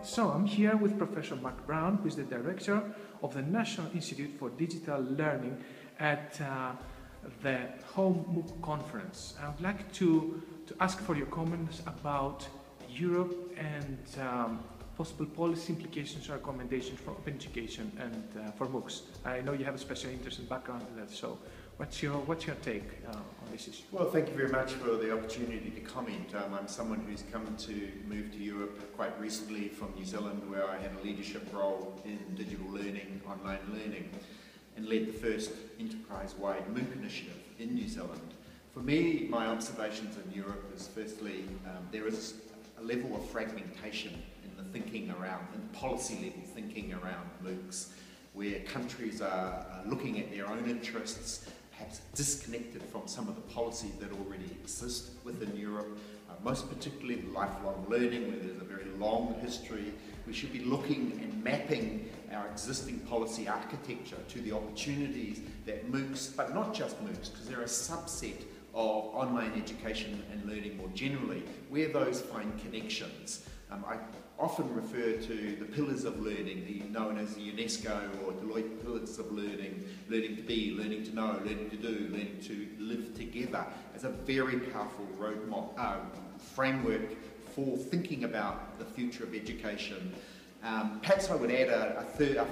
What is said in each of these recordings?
So I'm here with Professor Mark Brown, who is the Director of the National Institute for Digital Learning at the Home MOOC Conference. I would like to ask for your comments about Europe and possible policy implications or recommendations for open education and for MOOCs. I know you have a special interest and background in that, so what's your take on this issue? Well, thank you very much for the opportunity to comment. I'm someone who's come to move to Europe quite recently from New Zealand, where I had a leadership role in digital learning, online learning, and led the first enterprise-wide MOOC initiative in New Zealand. For me, my observations in Europe is firstly, there is a level of fragmentation in the thinking around, in policy level thinking around MOOCs, where countries are looking at their own interests, perhaps disconnected from some of the policies that already exist within Europe, most particularly lifelong learning, where there's a very long history. We should be looking and mapping our existing policy architecture to the opportunities that MOOCs, but not just MOOCs, because they're a subset of online education and learning more generally, where those find connections. I often refer to the pillars of learning, known as the UNESCO or Deloitte pillars of learning, learning to be, learning to know, learning to do, learning to live together, as a very powerful framework for thinking about the future of education. Perhaps I would add a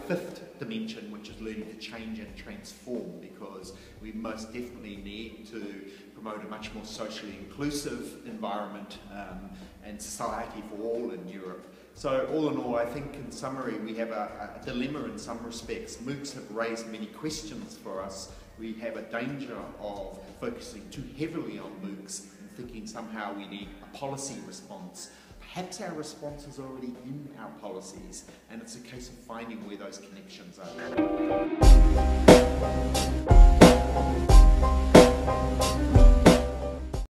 fifth dimension, which is learning to change and transform, because we most definitely need to promote a much more socially inclusive environment and society for all in Europe. So all in all, I think in summary we have a dilemma in some respects. MOOCs have raised many questions for us. We have a danger of focusing too heavily on MOOCs and thinking somehow we need a policy response. Perhaps our response is already in our policies, and it's a case of finding where those connections are.